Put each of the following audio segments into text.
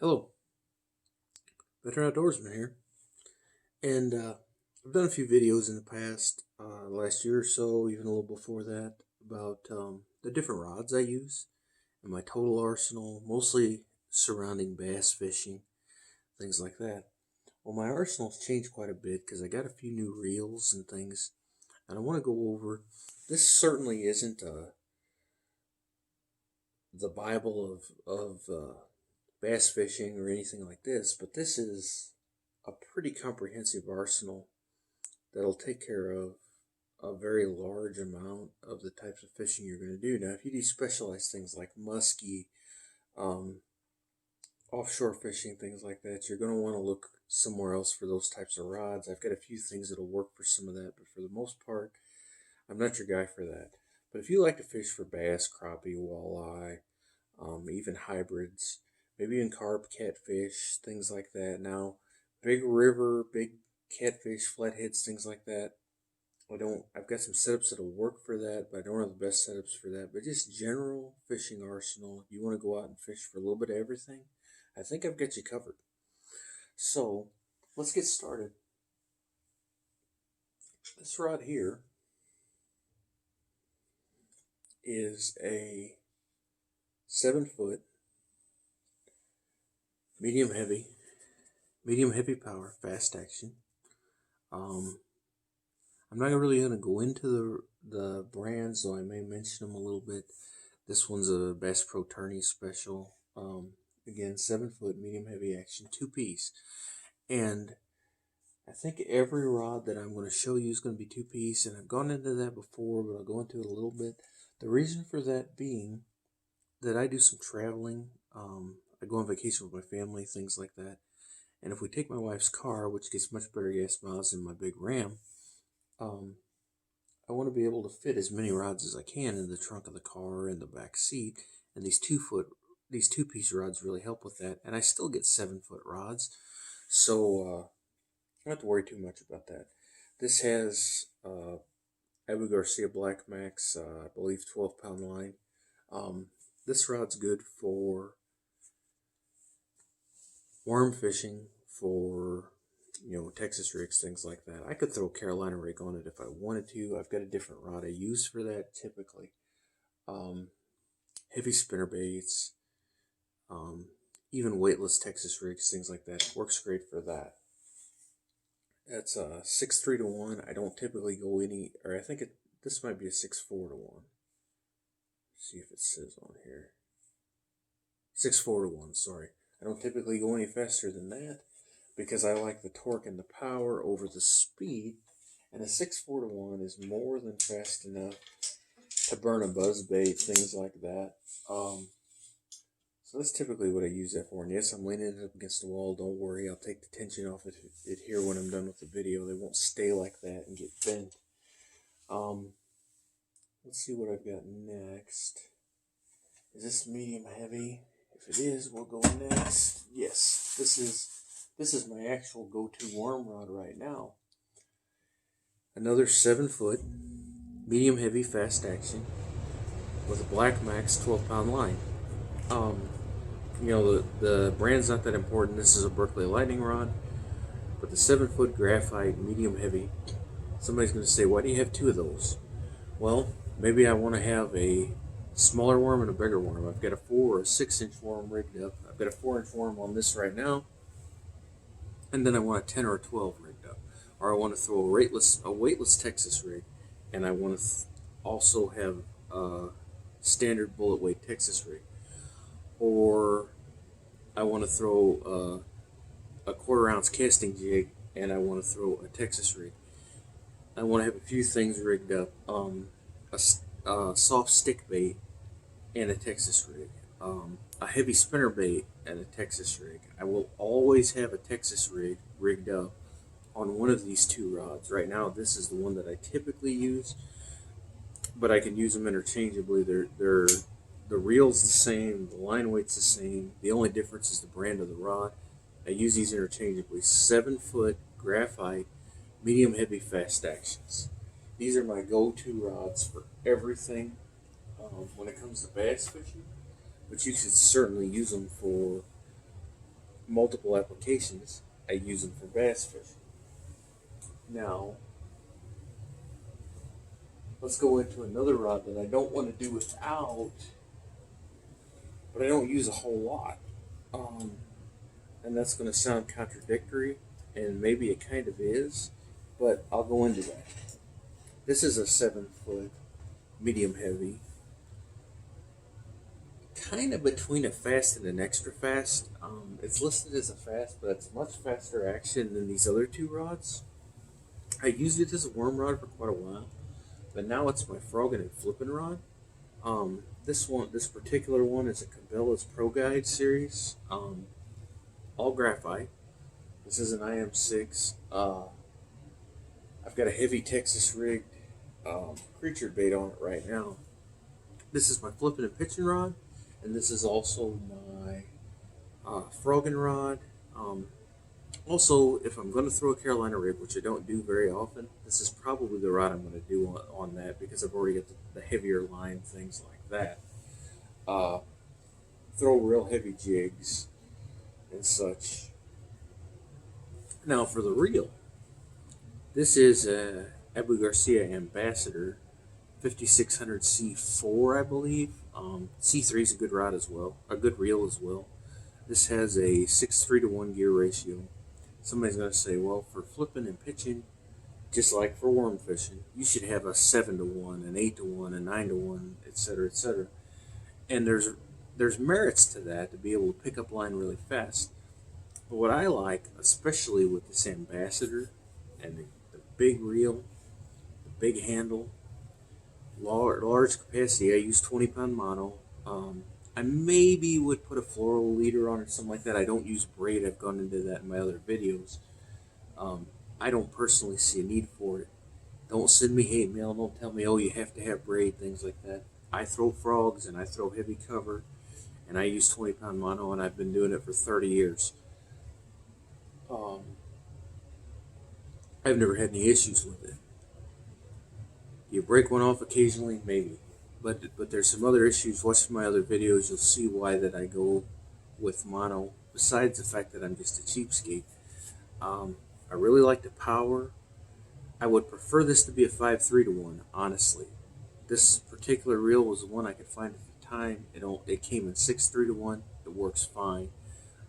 Hello, Veteran Outdoorsman here, and I've done a few videos in the past, last year or so, even a little before that, about the different rods I use and my total arsenal, mostly surrounding bass fishing, things like that. Well, my arsenal's changed quite a bit because I got a few new reels and things, and I want to go over. This certainly isn't the Bible of bass fishing or anything like this, but this is a pretty comprehensive arsenal that'll take care of a very large amount of the types of fishing you're going to do. Now, if you do specialized things like muskie, um, offshore fishing, things like that, you're going to want to look somewhere else for those types of rods. I've got a few things that'll work for some of that, but for the most part, I'm not your guy for that. But if you like to fish for bass, crappie, walleye, even hybrids, maybe even carp, catfish, things like that. Now, big river, big catfish, flatheads, things like that. I've got some setups that'll work for that, but I don't have the best setups for that. But just general fishing arsenal, you want to go out and fish for a little bit of everything, I think I've got you covered. So, let's get started. This rod here is a 7 foot medium heavy, power, fast action. I'm not really going to go into the brands, though I may mention them a little bit. This one's a Bass Pro Tourney special. Again, 7 foot medium heavy action, 2 piece. And I think every rod that I'm going to show you is going to be 2 piece, and I've gone into that before, but I'll go into it a little bit. The reason for that being that I do some traveling. I go on vacation with my family, things like that. And if we take my wife's car, which gets much better gas miles than my big Ram, um, I want to be able to fit as many rods as I can in the trunk of the car and the back seat. And these 2 piece rods really help with that. And I still get 7 foot rods, so I don't have to worry too much about that. This has Abu Garcia Black Max, I believe 12 pound line. Um, this rod's good for worm fishing, for Texas rigs, things like that. I could throw Carolina rig on it if I wanted to. I've got a different rod I use for that typically. Um, Heavy spinner baits, um, even weightless Texas rigs, things like that. Works great for that. That's a 6-3 to 1. I don't typically go any, or I think this might be a 6-4 to 1. See if it says on here. 6-4 to 1. Sorry, I don't typically go any faster than that because I like the torque and the power over the speed. And a 6-4 to 1 is more than fast enough to burn a buzz bait, things like that. So that's typically what I use that for. And yes, I'm leaning it up against the wall. Don't worry, I'll take the tension off it here when I'm done with the video. They won't stay like that and get bent. Um, let's see what I've got next. Is this medium heavy? If it is, we'll go next. Yes, this is my actual go-to worm rod right now. Another 7 foot medium heavy fast action with a Black Max 12 pound line. The brand's not that important. This is a Berkley Lightning rod, but the 7 foot graphite medium heavy. Somebody's going to say, why do you have two of those? Well, maybe I want to have a smaller worm and a bigger worm. I've got a 4 or a 6 inch worm rigged up. I've got a 4 inch worm on this right now, and then I want a 10 or a 12 rigged up. Or I want to throw a weightless Texas rig, and I want to also have a standard bullet weight Texas rig. Or I want to throw a 1/4 ounce casting jig, and I want to throw a Texas rig. I want to have a few things rigged up. A soft stick bait and a Texas rig. A heavy spinner bait and a Texas rig. I will always have a Texas rig rigged up on one of these two rods. Right now, this is the one that I typically use, but I can use them interchangeably. The reel's the same, the line weight's the same. The only difference is the brand of the rod. I use these interchangeably. 7 foot graphite, medium heavy fast actions. These are my go-to rods for everything when it comes to bass fishing, but you should certainly use them for multiple applications. I use them for bass fishing. Now, let's go into another rod that I don't want to do without, but I don't use a whole lot. Um, and that's going to sound contradictory, and maybe it kind of is, but I'll go into that. This is a 7 foot medium heavy, kind of between a fast and an extra fast. It's listed as a fast, but it's much faster action than these other two rods. I used it as a worm rod for quite a while, but now it's my frogging and flipping rod. This particular one is a Cabela's Pro Guide series, all graphite. This is an IM6. I've got a heavy Texas rigged creature bait on it right now. This is my flipping and pitching rod, and this is also my frogging rod. Also, if I'm going to throw a Carolina rig, which I don't do very often, this is probably the rod I'm going to do on that, because I've already got the heavier line, things like that. Throw real heavy jigs and such. Now for the reel, this is a Abu Garcia Ambassador 5600 C4, I believe. C3 is a good rod as well, a good reel as well. This has a 6:3 to 1 gear ratio. Somebody's going to say, well, for flipping and pitching, just like for worm fishing, you should have a 7-to-1, an 8-to-1, a 9-to-1, etc., etc. And there's merits to that, to be able to pick up line really fast. But what I like, especially with this Ambassador and the big reel, the big handle, large capacity, I use 20-pound mono. I maybe would put a floral leader on it, something like that. I don't use braid. I've gone into that in my other videos. I don't personally see a need for it. Don't send me hate mail. Don't tell me, oh, you have to have braid, things like that. I throw frogs and I throw heavy cover, and I use 20-pound mono, and I've been doing it for 30 years. I've never had any issues with it. You break one off occasionally, maybe. But there's some other issues. Watch my other videos, you'll see why that I go with mono, besides the fact that I'm just a cheapskate. I really like the power. I would prefer this to be a 5:3 to 1, honestly. This particular reel was the one I could find at the time. It came in 6:3 to 1. It works fine.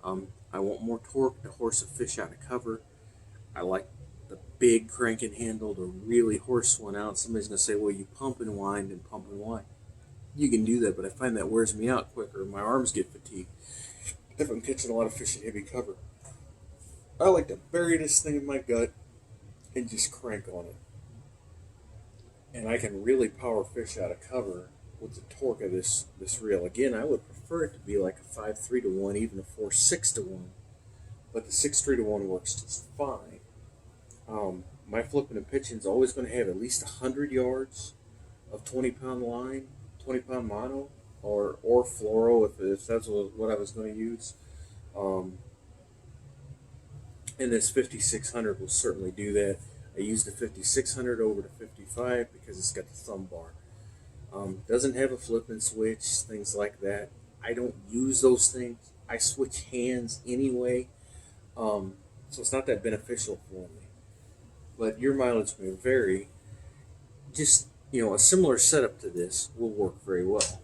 I want more torque to horse a fish out of cover. I like the big cranking handle to really horse one out. Somebody's going to say, well, you pump and wind and pump and wind. You can do that, but I find that wears me out quicker. My arms get fatigued if I'm catching a lot of fish in heavy cover. I like to bury this thing in my gut and just crank on it. And I can really power fish out of cover with the torque of this reel. Again, I would prefer it to be like a 5:3 to 1, even a 4:6 to 1. But the 6:3 to 1 works just fine. My flipping and pitching is always going to have at least 100 yards of 20-pound line, 20-pound mono, or fluoro if that's what I was going to use. And this 5600 will certainly do that. I used the 5600 over to 55 because it's got the thumb bar. Doesn't have a flipping switch, things like that. I don't use those things. I switch hands anyway, so it's not that beneficial for me. But your mileage may vary. Just, a similar setup to this will work very well.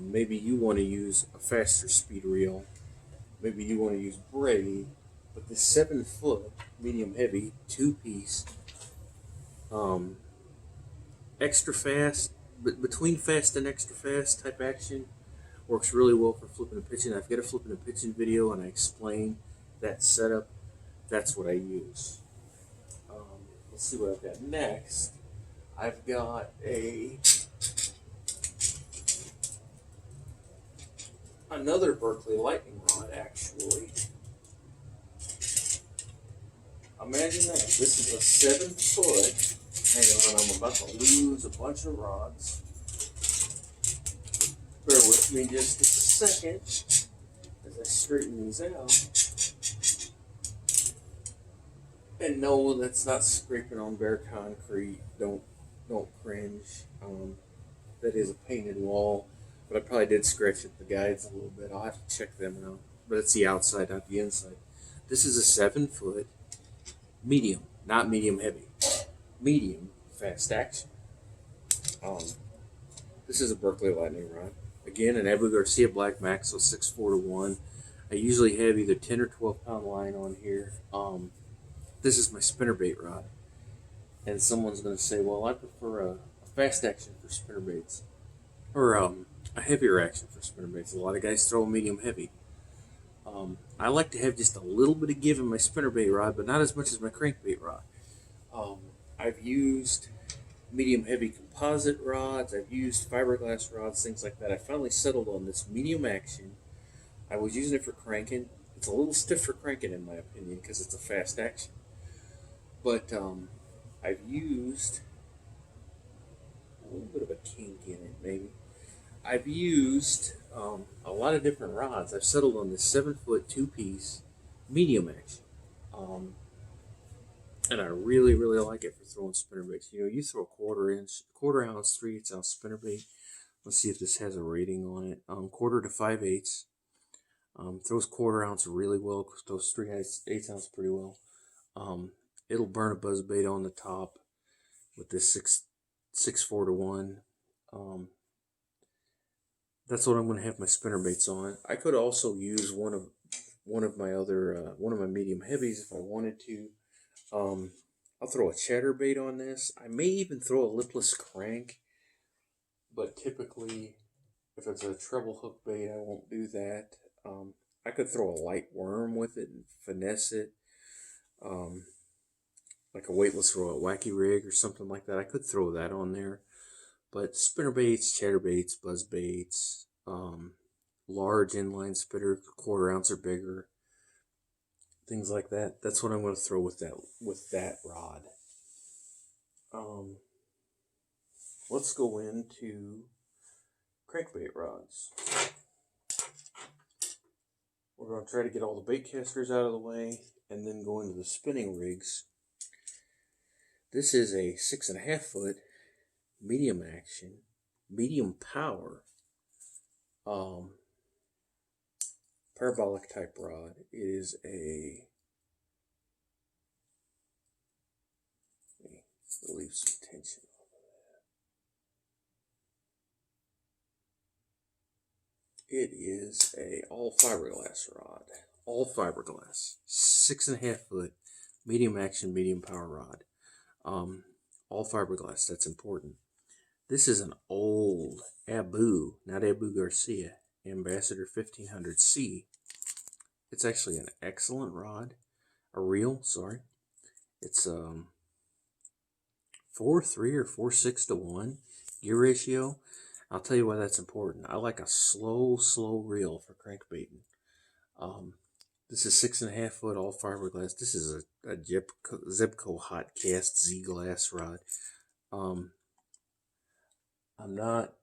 Maybe you want to use a faster speed reel. Maybe you want to use braid. But this 7-foot medium heavy 2-piece, extra fast, but between fast and extra fast type action, works really well for flipping and pitching. I've got a flipping and pitching video, and I explain that setup. That's what I use. Let's see what I've got next. I've got another Berkley Lightning rod, actually. Imagine that. This is a 7-foot. Hang on, I'm about to lose a bunch of rods. Bear with me just a second as I straighten these out. And no, that's not scraping on bare concrete. Don't cringe. That is a painted wall, but I probably did scratch at the guides a little bit. I'll have to check them out. but it's the outside, not the inside. This is a 7 foot medium, not medium heavy, medium fast action. Um, this is a Berkeley Lightning Rod. Again, an Abu Garcia Black Maxo 6-4-1. I usually have either 10 or 12 pound line on here. This is my spinnerbait rod. And someone's going to say, well, I prefer a fast action for spinnerbaits, or a heavier action for spinnerbaits. A lot of guys throw medium heavy. I like to have just a little bit of give in my spinnerbait rod, but not as much as my crankbait rod. I've used medium heavy composite rods, I've used fiberglass rods, things like that. I finally settled on this medium action. I was using it for cranking. It's a little stiff for cranking, in my opinion, because it's a fast action. But I've used a little bit of a kink in it, maybe. I've used a lot of different rods. I've settled on this 7 foot 2 piece medium action. And I really, really like it for throwing spinnerbaits. You know, you throw a quarter ounce, 3/8 ounce spinnerbait. Let's see if this has a rating on it. Quarter to 5/8. Throws quarter ounce really well. Throws 3/8 ounce pretty well. It'll burn a buzzbait on the top with this 6-4-1. That's what I'm going to have my spinnerbaits on. I could also use one of my medium heavies if I wanted to. I'll throw a chatterbait on this. I may even throw a lipless crank, but typically, if it's a treble hook bait, I won't do that. I could throw a light worm with it and finesse it, like a weightless roll, a wacky rig or something like that. I could throw that on there. But spinnerbaits, chatterbaits, buzzbaits, large inline spitter, quarter ounce or bigger, things like that. That's what I'm going to throw with that rod. Let's go into crankbait rods. We're going to try to get all the bait casters out of the way and then go into the spinning rigs. This is a 6.5 foot medium action, medium power, parabolic type rod. It is a, let me relieve some tension. It is a all fiberglass rod, all fiberglass, 6.5 foot, medium action, medium power rod, all fiberglass. That's important. This is an old Abu, not Abu Garcia, Ambassador 1500C. It's actually an excellent rod, a reel. Sorry, it's 4:3 or 4:6 to 1 gear ratio. I'll tell you why that's important. I like a slow reel for crankbaiting. This is 6.5 foot all fiberglass. This is a Zebco hot cast Z glass rod. I'm not,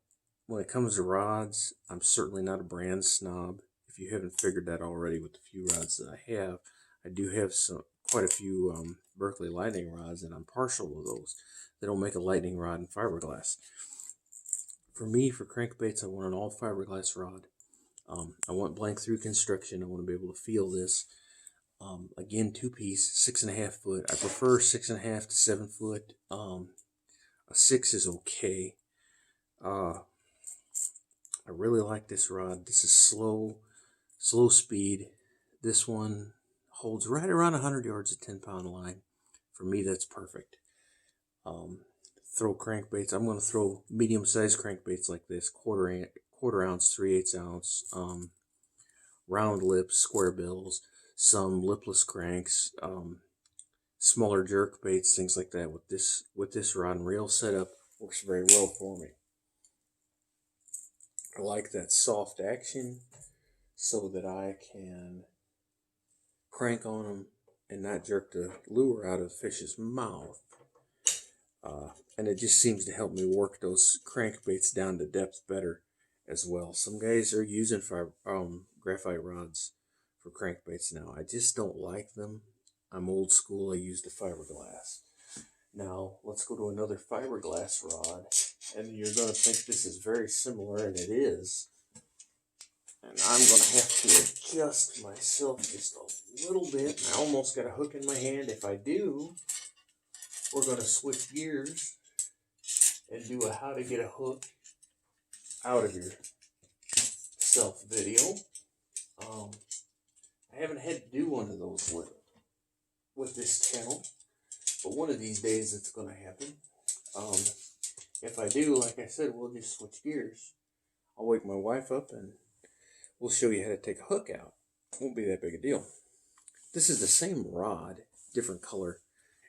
when it comes to rods, I'm certainly not a brand snob. If you haven't figured that already with the few rods that I have, I do have quite a few Berkeley lightning rods, and I'm partial to those. They don't make a lightning rod in fiberglass. For me, for crankbaits, I want an all fiberglass rod. I want blank through construction. I want to be able to feel this. Again, 2-piece, 6.5 foot. I prefer 6.5 to 7 foot. A 6 is okay. I really like this rod. This is slow speed. This one holds right around 100 yards at 10-pound line. For me, that's perfect. Throw crankbaits. I'm going to throw medium-sized crankbaits like this, quarter ounce, 3/8 ounce, round lips, square bills, some lipless cranks, smaller jerk baits, things like that. With this rod and reel setup, works very well for me. I like that soft action so that I can crank on them and not jerk the lure out of the fish's mouth. And it just seems to help me work those crankbaits down to depth better as well. Some guys are using graphite rods for crankbaits now. I just don't like them. I'm old school. I use the fiberglass. Now, let's go to another fiberglass rod. And you're going to think this is very similar, and it is. And I'm going to have to adjust myself just a little bit. I almost got a hook in my hand. If I do, we're going to switch gears and do a how to get a hook out of yourself video. I haven't had to do one of those with this channel, but one of these days it's going to happen. If I do, like I said, we'll just switch gears. I'll wake my wife up and we'll show you how to take a hook out. Won't be that big a deal. This is the same rod, different color.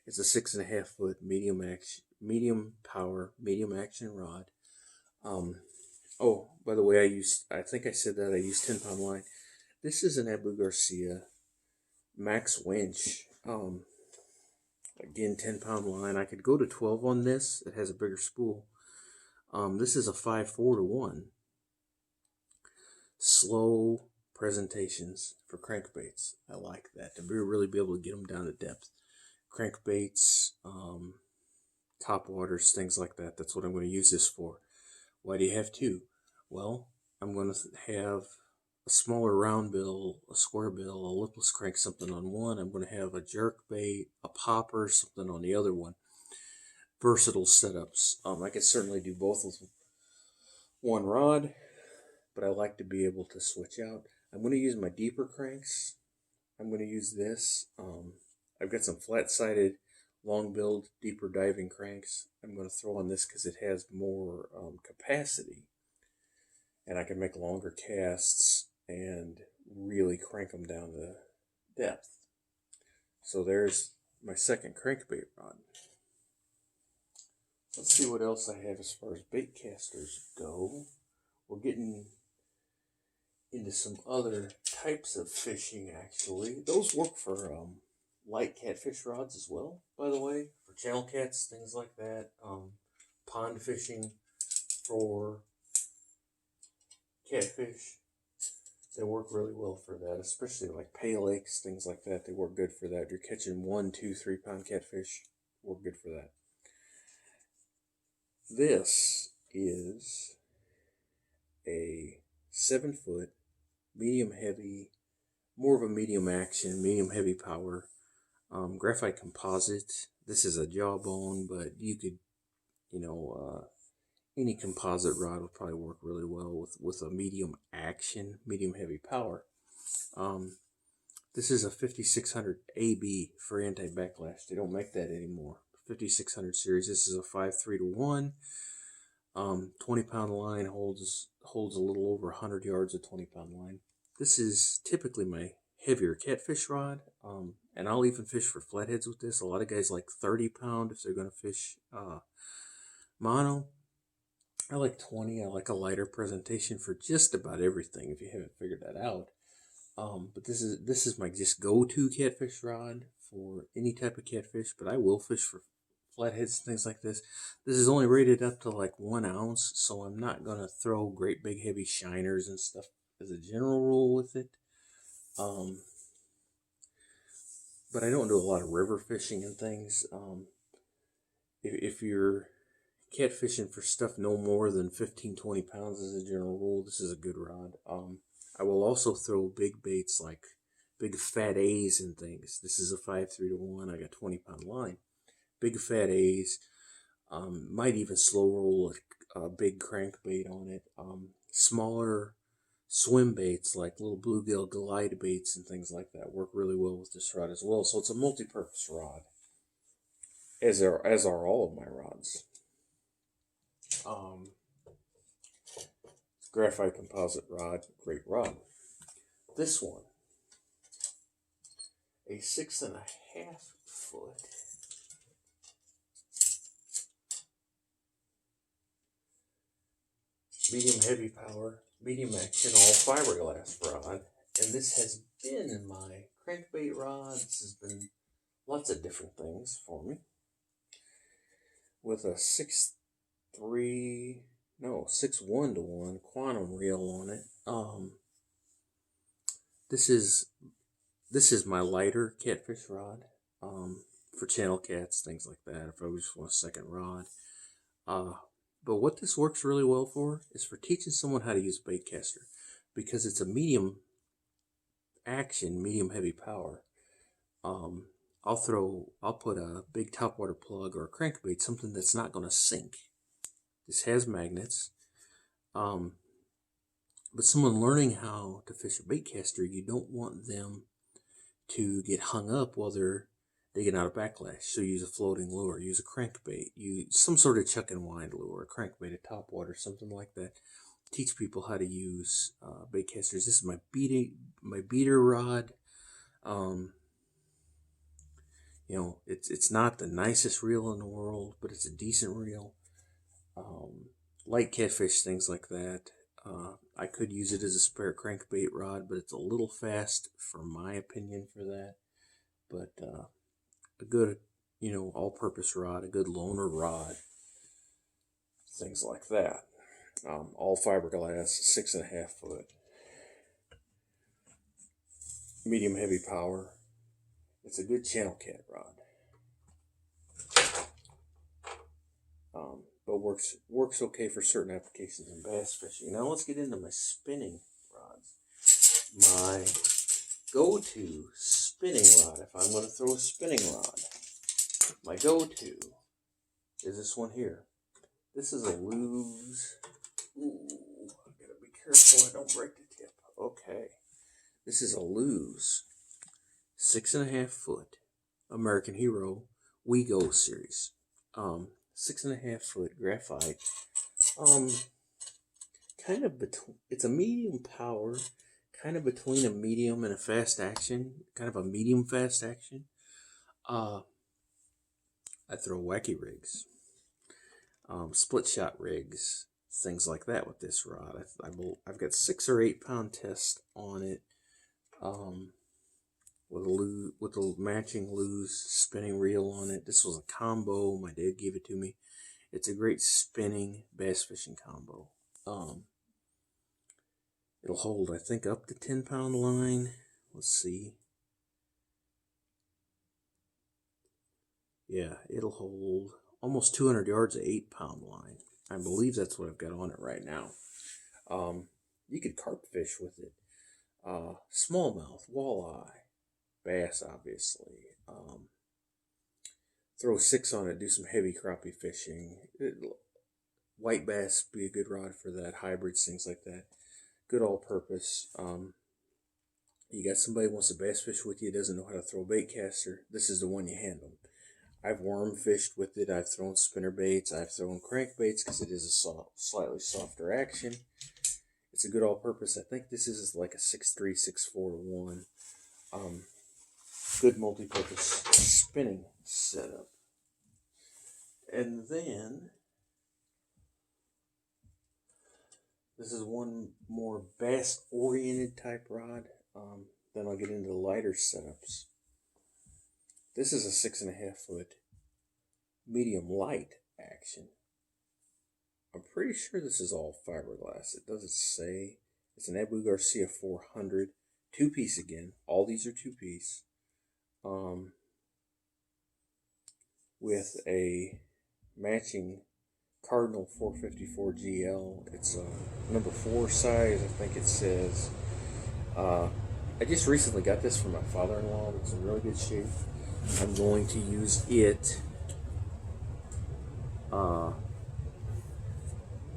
It's a 6.5 foot medium power, medium action rod. Oh, by the way, I think I said that I used 10-pound line. This is an Abu Garcia Max winch. Again, 10-pound line. I could go to 12 on this. It has a bigger spool. This is a 5-4-1. Slow presentations for crankbaits. I like that. To really be able to get them down to depth. Crankbaits, top waters, things like that. That's what I'm going to use this for. Why do you have two? Well, I'm going to have a smaller round bill, a square bill, a lipless crank, something on one. I'm going to have a jerk bait, a popper, something on the other one. Versatile setups. I could certainly do both with one rod, but I like to be able to switch out. I'm going to use my deeper cranks. I'm going to use this. I've got some flat-sided, long-billed, deeper diving cranks. I'm going to throw on this because it has more capacity, and I can make longer casts and really crank them down to depth. So there's my second crankbait rod. Let's see what else I have as far as bait casters go. We're getting into some other types of fishing, actually. Those work for light catfish rods as well, by the way, for channel cats, things like that. Pond fishing for catfish, they work really well for that, especially like pay lakes, things like that. They work good for that. If you're catching 1, 2, 3 pound catfish, work good for that. This is a 7 foot, medium heavy, more of a medium action, medium heavy power, graphite composite. This is a jawbone, but you could, any composite rod would probably work really well with a medium action, medium heavy power. This is a 5600 AB for anti-backlash. They don't make that anymore. 5600 series. This is a 5-3-1. 20-pound line holds a little over 100 yards of 20-pound line. This is typically my heavier catfish rod, and I'll even fish for flatheads with this. A lot of guys like 30-pound if they're going to fish mono. I like 20. I like a lighter presentation for just about everything if you haven't figured that out. But this is my just go-to catfish rod for any type of catfish, but I will fish for flatheads and things like this. This is only rated up to like 1 ounce, so I'm not going to throw great big heavy shiners and stuff as a general rule with it. But I don't do a lot of river fishing and things. If you're catfishing for stuff no more than 15-20 pounds as a general rule, this is a good rod. I will also throw big baits like big fat A's and things. This is a 5-3-1. I got 20-pound line. Big fat A's. Might even slow roll a big crankbait on it. Smaller swim baits like little bluegill glide baits and things like that work really well with this rod as well. So it's a multi-purpose rod, as are all of my rods. Graphite composite rod, great rod. This one, a 6.5 foot medium heavy power, medium action, all fiberglass rod. And this has been in my crankbait rods. This has been lots of different things for me. With a 6-1-1 quantum reel on it. This is my lighter catfish rod. For channel cats, things like that. If I just want a second rod. But what this works really well for is for teaching someone how to use a bait caster. because it's a medium action, medium heavy power. Um, I'll put a big topwater plug or a crankbait, something that's not going to sink. This has magnets. Um, but someone learning how to fish a bait caster, you don't want them to get hung up while they're digging out a backlash. So use a floating lure, use a crankbait, use some sort of chuck and wind lure, a crankbait, a topwater, something like that. Teach people how to use bait casters. This is my beater rod. It's not the nicest reel in the world, but it's a decent reel. Light catfish, things like that. I could use it as a spare crankbait rod, but it's a little fast for my opinion for that. But a good, all-purpose rod, a good loner rod, things like that. All fiberglass, 6.5 foot, medium heavy power. It's a good channel cat rod. But works okay for certain applications in bass fishing. Now let's get into my spinning rods. My go-to spinning rod, if I'm going to throw a spinning rod, my go-to is this one here. This is a Lew's. Ooh, I gotta be careful I don't break the tip. Okay. This is a Lew's 6.5 foot American Hero We Go series. 6.5 foot graphite. Kind of between, it's a medium power, kind of between a medium and a fast action, kind of a medium fast action. I throw wacky rigs, split shot rigs, things like that with this rod. I've got 6 or 8 pound test on it, with a matching Lew's spinning reel on it. This was a combo. My dad gave it to me. It's a great spinning bass fishing combo. It'll hold, I think, up to 10 pound line. Let's see. Yeah, it'll hold almost 200 yards of 8 pound line. I believe that's what I've got on it right now. You could carp fish with it. Smallmouth, walleye, bass, obviously. Throw 6 on it, do some heavy crappie fishing. White bass be a good rod for that, hybrids, things like that. Good all-purpose. You got somebody who wants to bass fish with you, doesn't know how to throw a bait caster, this is the one you hand them. I've worm fished with it, I've thrown spinner baits, I've thrown crankbaits because it is a slightly softer action. It's a good all-purpose. I think this is like a 6.3, 6.4 to 1. Good multi-purpose spinning setup. And then this is one more bass-oriented type rod. Then I'll get into the lighter setups. This is a 6.5 foot medium light action. I'm pretty sure this is all fiberglass. It doesn't say. It's an Abu Garcia 400. 2-piece again. All these are 2-piece. With a matching Cardinal 454 GL. It's a number 4 size, I think it says. I just recently got this from my father-in-law. It's in really good shape. I'm going to use it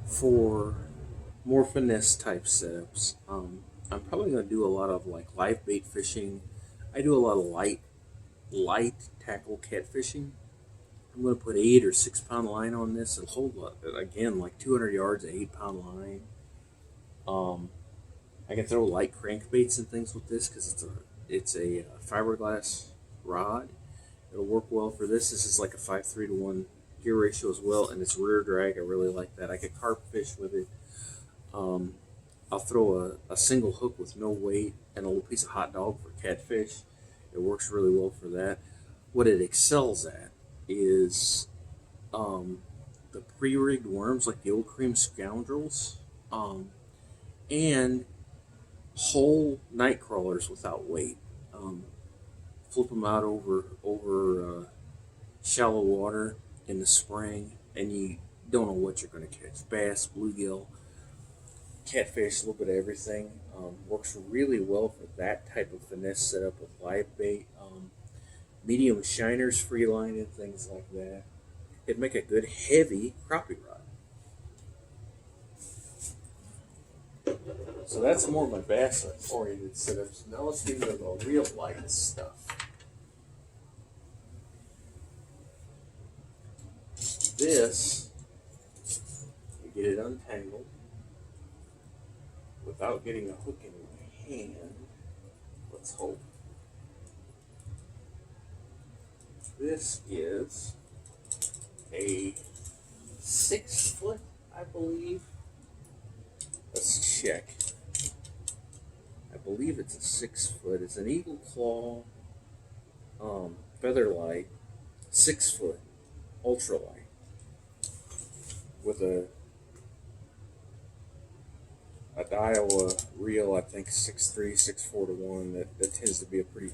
for more finesse type setups. I'm probably going to do a lot of like live bait fishing. I do a lot of light tackle catfishing. I'm going to put 8 or 6 pound line on this. It'll hold, again, like 200 yards of 8 pound line. I can throw light crankbaits and things with this because it's a fiberglass rod. It'll work well for this. This is like a 5:3 to 1 gear ratio as well, and it's rear drag. I really like that. I could carp fish with it. I'll throw a single hook with no weight and a little piece of hot dog for catfish. It works really well for that. What it excels at is the pre-rigged worms, like the old cream scoundrels, and whole night crawlers without weight. Flip them out over shallow water in the spring, and you don't know what you're going to catch. Bass, bluegill. catfish, a little bit of everything. Works really well for that type of finesse setup with live bait. Medium shiners, free line, and things like that. It'd make a good heavy crappie rod. So that's more of my bass oriented setups. Now let's get into the real light stuff. This, you get it untangled without getting a hook in your hand. Let's hope. This is a 6 foot, I believe. Let's check. I believe it's a 6 foot. It's an Eagle Claw Featherlight 6 foot ultralight with a Daiwa reel. I think 6.3, 6.4 to 1. That tends to be a pretty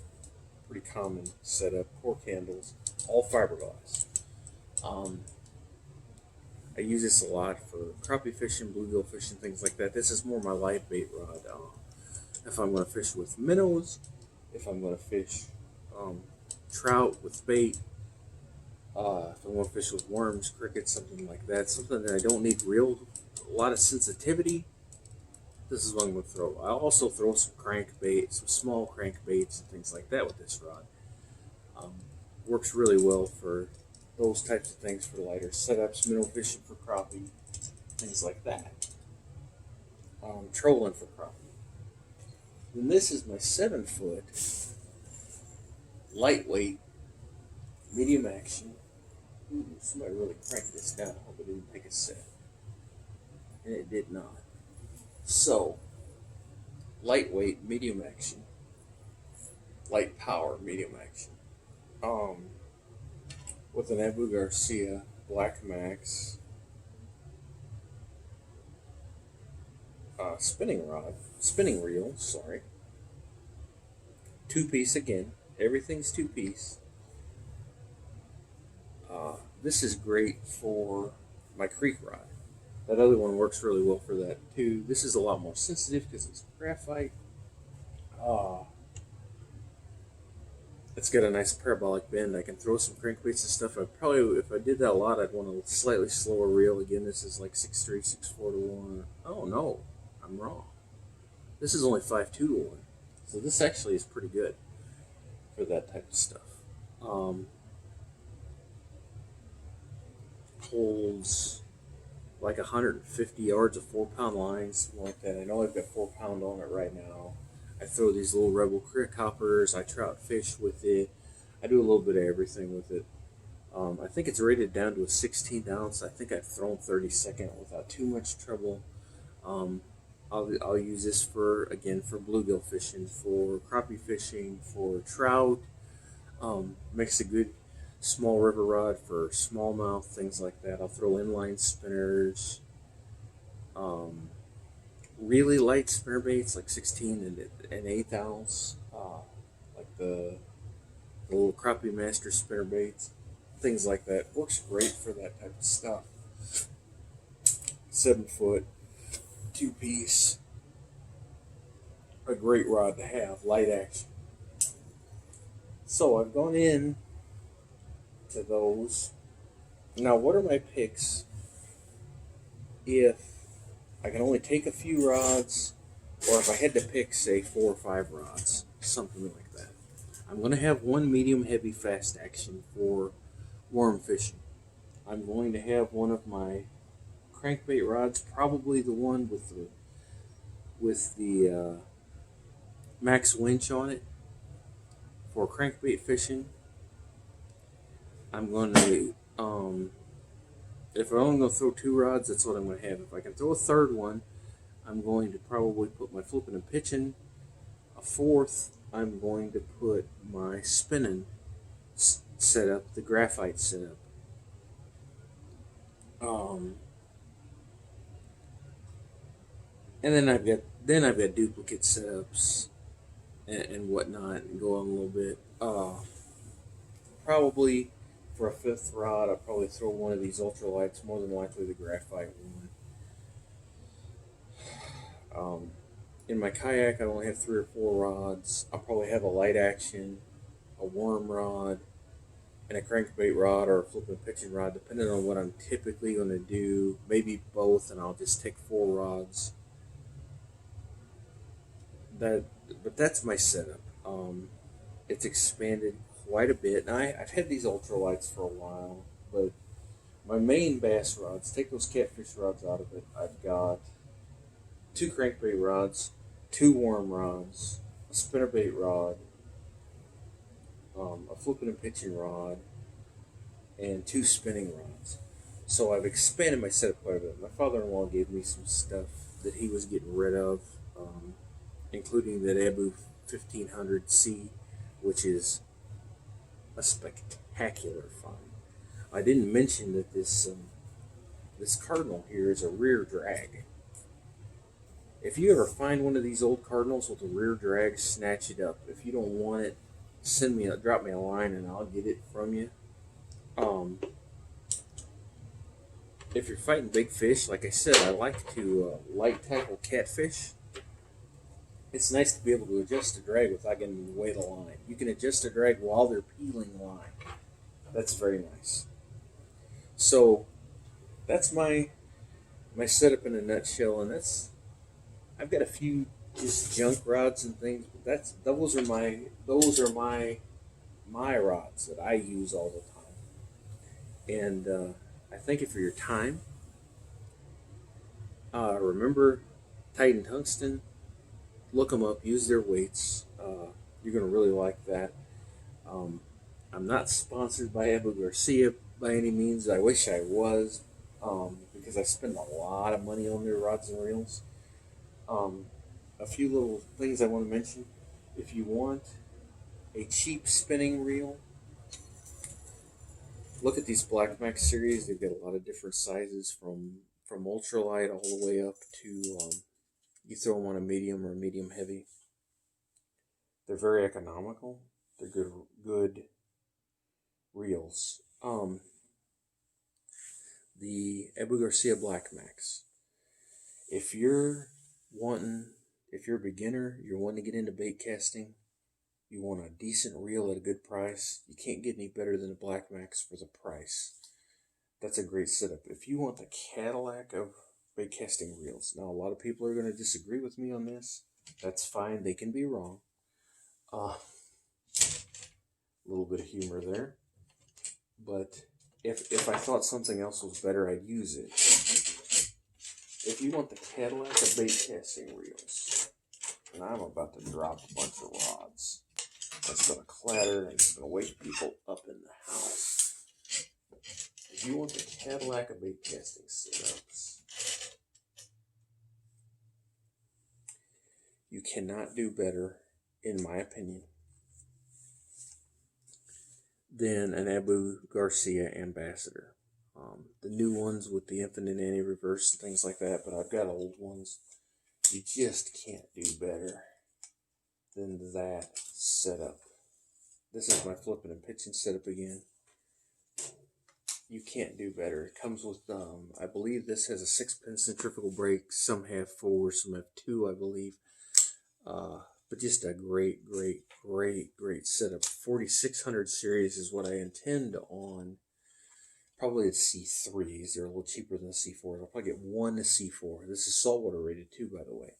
common setup. Core candles, all fiberglass. I use this a lot for crappie fishing, bluegill fishing, things like that. This is more my live bait rod. If I'm going to fish with minnows, if I'm going to fish trout with bait, if I want to fish with worms, crickets, something like that, something that I don't need a lot of sensitivity, this is what I'm going to throw. I'll also throw some crankbait, some small crankbaits and things like that with this rod. Works really well for those types of things, for lighter setups, minnow fishing for crappie, things like that. Trolling for crappie. Then this is my 7 foot lightweight medium action. Ooh, somebody really cranked this down. I hope it didn't make a set. And it did not. So, lightweight medium action, light power medium action. With an Abu Garcia Black Max spinning reel, sorry. 2-piece again. Everything's 2-piece. This is great for my creek rod. That other one works really well for that too. This is a lot more sensitive because it's graphite. It's got a nice parabolic bend. I can throw some crankbaits and stuff. If I did that a lot, I'd want a slightly slower reel. Again, this is like 6.3, 6.4 to 1. Oh no, I'm wrong. This is only 5.2 to 1. So this actually is pretty good for that type of stuff. Holds like 150 yards of 4-pound lines, something like that. I know I've got 4-pound on it right now. I throw these little Rebel crick hoppers. I trout fish with it. I do a little bit of everything with it. I think it's rated down to a 16 ounce. I think I've thrown 32nd without too much trouble. I'll use this for bluegill fishing, for crappie fishing, for trout. Makes a good small river rod for smallmouth, things like that. I'll throw inline spinners. Really light spinner baits like 16 and 1/8 ounce, like the little crappie master spinner baits, things like that. Works great for that type of stuff. 7 foot, 2-piece, a great rod to have, light action. So I've gone in to those. Now, what are my picks if I can only take a few rods, or if I had to pick, say, 4 or 5 rods, something like that? I'm going to have one medium heavy fast action for worm fishing. I'm going to have one of my crankbait rods, probably the one with the max winch on it for crankbait fishing. I'm going to if I'm only going to throw 2 rods, that's what I'm going to have. If I can throw a third one, I'm going to probably put my flipping and pitching. A fourth, I'm going to put my spinning setup, the graphite setup. And then I've got duplicate setups and whatnot, and go on a little bit. Probably for a 5th rod, I'll probably throw one of these ultralights, more than likely the graphite one. In my kayak, I only have 3 or 4 rods. I'll probably have a light action, a worm rod, and a crankbait rod or a flipping pitching rod, depending on what I'm typically going to do. Maybe both, and I'll just take 4 rods. That, but that's my setup. It's expanded quite a bit. And I've had these ultralights for a while, but my main bass rods, take those catfish rods out of it. I've got 2 crankbait rods, 2 worm rods, a spinnerbait rod, a flipping and pitching rod, and 2 spinning rods. So I've expanded my setup quite a bit. My father-in-law gave me some stuff that he was getting rid of, including that Abu 1500C, which is a spectacular find. I didn't mention that this cardinal here is a rear drag. If you ever find one of these old cardinals with a rear drag, snatch it up. If you don't want it, drop me a line and I'll get it from you. If you're fighting big fish, like I said, I like to light tackle catfish. It's nice to be able to adjust the drag without getting in the way of the line. You can adjust the drag while they're peeling line. That's very nice. So that's my setup in a nutshell, and I've got a few just junk rods and things, but those are my rods that I use all the time. And I thank you for your time. Remember Titan Tungsten. Look them up. Use their weights. You're going to really like that. Um, I'm not sponsored by Abu Garcia by any means. I wish I was, because I spend a lot of money on their rods and reels. A few little things I want to mention. If you want a cheap spinning reel, look at these Black Max series. They've got a lot of different sizes from ultralight all the way up to you throw them on a medium or a medium heavy. They're very economical. They're good reels. The Abu Garcia Black Max. If you're a beginner, you're wanting to get into bait casting, you want a decent reel at a good price, you can't get any better than a Black Max for the price. That's a great setup. If you want the Cadillac of bait casting reels, now a lot of people are going to disagree with me on this. That's fine. They can be wrong. A little bit of humor there. But if I thought something else was better, I'd use it. If you want the Cadillac of bait casting reels, and I'm about to drop a bunch of rods, that's going to clatter and it's going to wake people up in the house. If you want the Cadillac of bait casting setups, you cannot do better, in my opinion, than an Abu Garcia Ambassador. The new ones with the infinite anti-reverse and things like that, but I've got old ones. You just can't do better than that setup. This is my flipping and pitching setup again. You can't do better. It comes with, I believe this has a 6-pin centrifugal brake. Some have 4, some have 2, I believe. But just a great setup. 4600 series is what I intend on. Probably it's C3s. They're a little cheaper than the C4s. I'll probably get one C4. This is saltwater rated too, by the way.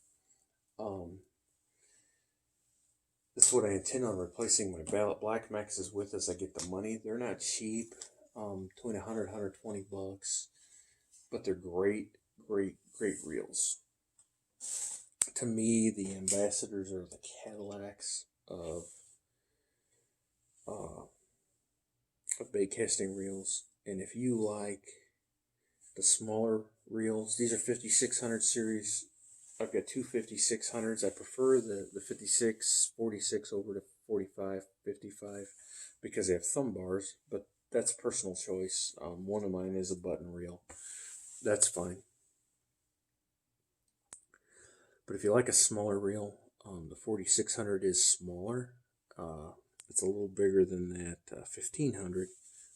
This is what I intend on replacing my Black Maxes with as I get the money. They're not cheap. Between 100 and 120 bucks. But they're great reels. To me, the Ambassadors are the Cadillacs of bait casting reels. And if you like the smaller reels, these are 5600 series. I've got 2 5600s. I prefer the 56, 46 over to 45, 55 because they have thumb bars, but that's personal choice. One of mine is a button reel. That's fine. But if you like a smaller reel, the 4600 is smaller. It's a little bigger than that 1500,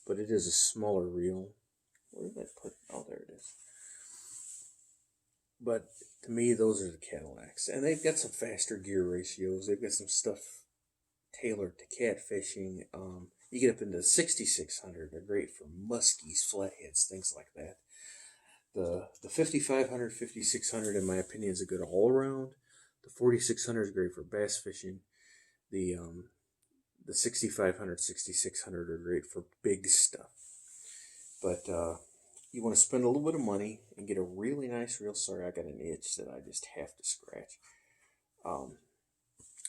but it is a smaller reel. Where did I put? Oh, there it is. But to me, those are the Cadillacs, and they've got some faster gear ratios. They've got some stuff tailored to catfishing. You get up into the 6600. They're great for muskies, flatheads, things like that. The 5500, 5600, in my opinion, is a good all around. The 4600 is great for bass fishing. The 6500, 6600 are great for big stuff. But you want to spend a little bit of money and get a really nice reel. Sorry, I got an itch that I just have to scratch. A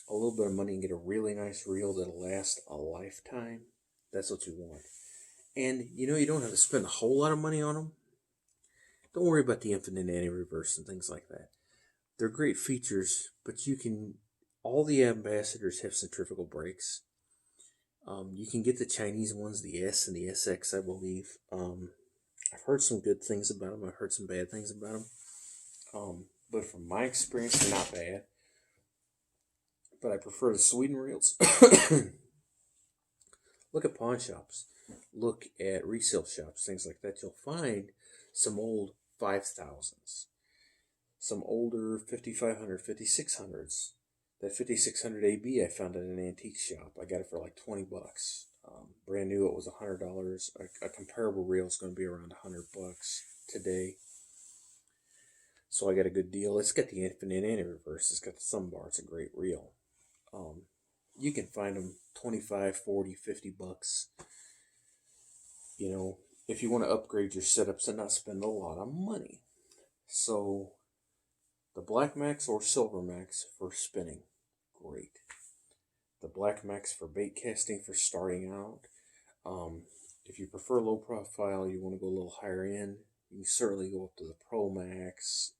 little bit of money and get a really nice reel that'll last a lifetime. That's what you want. And you don't have to spend a whole lot of money on them. Don't worry about the infinite anti-reverse and things like that. They're great features, but all the Ambassadors have centrifugal brakes. You can get the Chinese ones, the S and the SX, I believe. I've heard some good things about them. I've heard some bad things about them. But from my experience, they're not bad. But I prefer the Sweden reels. Look at pawn shops. Look at resale shops, things like that. You'll find some old 5000s. Some older 5500, 5600s. That 5600 AB I found at an antique shop. I got it for like $20. Brand new, it was $100. A comparable reel is going to be around $100 today. So I got a good deal. It's got the infinite anti-reverse. It's got the thumb bar. It's a great reel. You can find them 25, 40, $50. If you want to upgrade your setups and not spend a lot of money. So the Black Max or Silver Max for spinning, great. The Black Max for bait casting for starting out. If you prefer low profile, you want to go a little higher end, you can certainly go up to the Pro Max,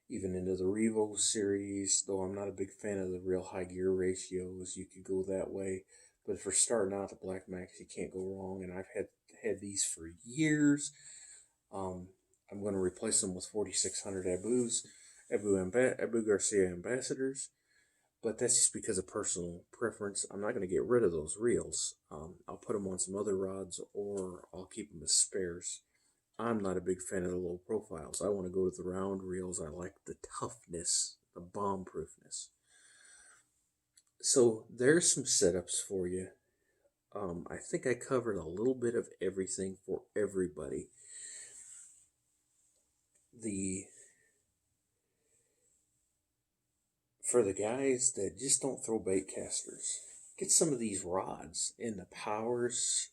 even into the Revo series, though I'm not a big fan of the real high gear ratios. You could go that way. But for starting out, the Black Max, you can't go wrong. And I've had these for years. I'm going to replace them with 4600 Abu Garcia Ambassadors. But that's just because of personal preference. I'm not going to get rid of those reels. I'll put them on some other rods, or I'll keep them as spares. I'm not a big fan of the low profiles. I want to go to the round reels. I like the toughness, the bomb proofness. So there's some setups for you. I think I covered a little bit of everything for everybody. For the guys that just don't throw bait casters, get some of these rods in the powers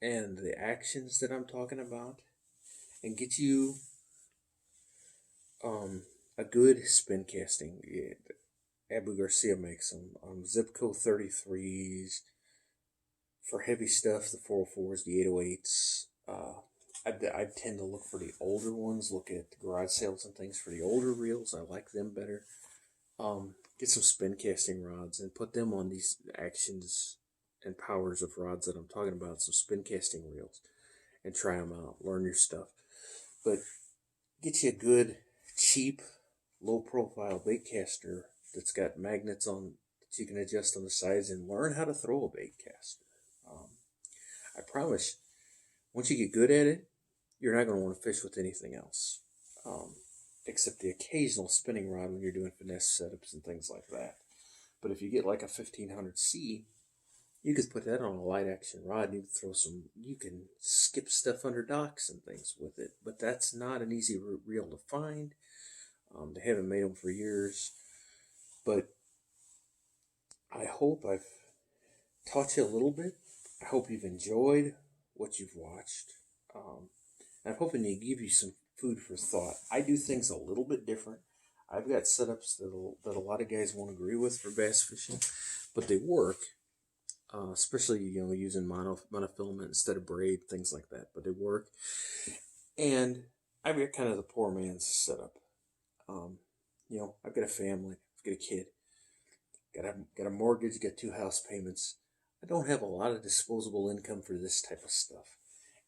and the actions that I'm talking about, and get you a good spin casting. Abu Garcia makes them. Zipco 33s. For heavy stuff, the 404s, the 808s. I tend to look for the older ones, look at the garage sales and things for the older reels. I like them better. Get some spin casting rods and put them on these actions and powers of rods that I'm talking about, some spin casting reels, and try them out. Learn your stuff. But get you a good, cheap, low profile bait caster that's got magnets on that you can adjust on the sides, and learn how to throw a bait caster. I promise, once you get good at it, you're not going to want to fish with anything else, except the occasional spinning rod when you're doing finesse setups and things like that. But if you get like a 1500C, you could put that on a light action rod, and you can skip stuff under docks and things with it. But that's not an easy reel to find. They haven't made them for years. But I hope I've taught you a little bit. I hope you've enjoyed what you've watched. I'm hoping to give you some food for thought. I do things a little bit different. I've got setups that a lot of guys won't agree with for bass fishing, but they work. Especially using monofilament instead of braid, things like that. But they work. And I've got kind of the poor man's setup. I've got a family. I've got a kid. Got a mortgage. Got 2 house payments. I don't have a lot of disposable income for this type of stuff.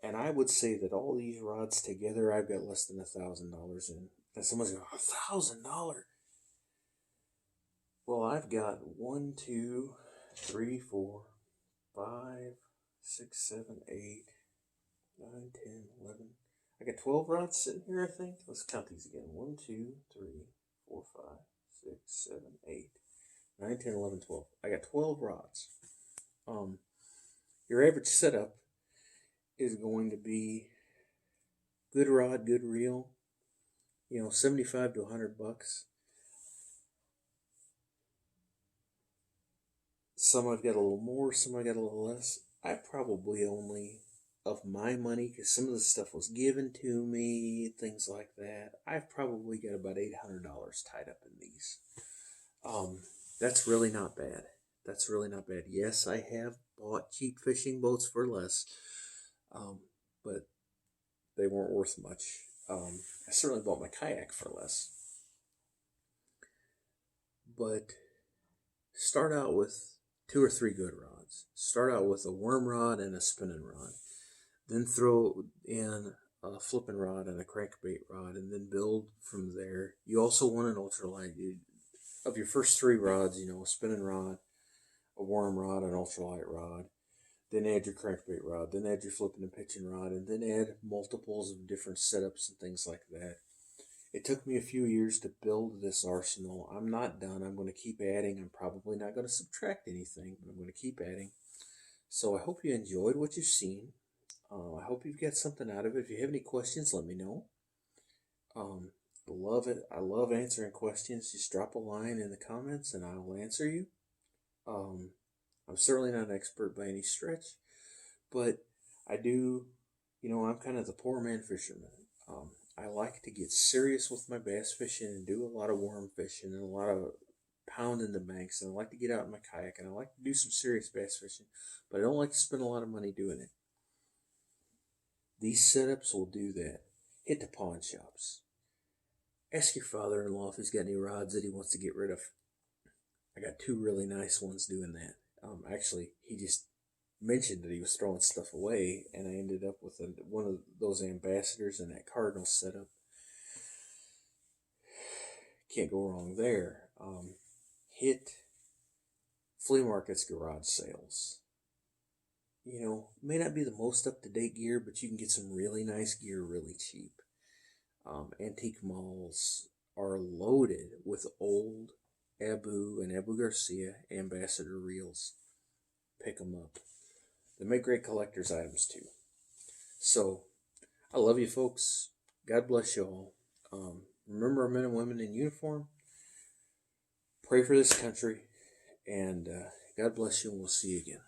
And I would say that all these rods together, I've got less than $1,000 in. And someone's going, $1,000? Well, I've got 1, 2, 3, 4, 5, 6, 7, 8, 9, 10, 11. I got 12 rods sitting here, I think. Let's count these again. 1, 2, 3, 4, 5, 6, 7, 8, 9, 10, 11, 12. I got 12 rods. Your average setup is going to be good rod, good reel, 75 to $100. Some I've got a little more, some I got a little less. I probably only, of my money, because some of the stuff was given to me, things like that, I've probably got about $800 tied up in these. That's really not bad. That's really not bad. Yes, I have bought cheap fishing boats for less, but they weren't worth much. I certainly bought my kayak for less. But start out with 2 or 3 good rods. Start out with a worm rod and a spinning rod. Then throw in a flipping rod and a crankbait rod, and then build from there. You also want an ultralight. Of your first 3 rods, a spinning rod, a worm rod, an ultralight rod. Then add your crankbait rod. Then add your flipping and pitching rod, and then add multiples of different setups and things like that. It took me a few years to build this arsenal. I'm not done. I'm going to keep adding. I'm probably not going to subtract anything, but I'm going to keep adding. So I hope you enjoyed what you've seen. I hope you've got something out of it. If you have any questions, let me know. I love it. I love answering questions. Just drop a line in the comments and I'll answer you. I'm certainly not an expert by any stretch, but I do, I'm kind of the poor man fisherman. I like to get serious with my bass fishing and do a lot of worm fishing and a lot of pounding the banks. And I like to get out in my kayak and I like to do some serious bass fishing, but I don't like to spend a lot of money doing it. These setups will do that. Hit the pawn shops. Ask your father-in-law if he's got any rods that he wants to get rid of. I got 2 really nice ones doing that. Actually, he just mentioned that he was throwing stuff away, and I ended up with one of those ambassadors and that Cardinal setup. Can't go wrong there. Hit flea markets, garage sales. May not be the most up-to-date gear, but you can get some really nice gear really cheap. Antique malls are loaded with old Abu and Abu Garcia ambassador reels. Pick them up. They make great collector's items too. So, I love you folks. God bless you all. Remember our men and women in uniform. Pray for this country. And God bless you, and we'll see you again.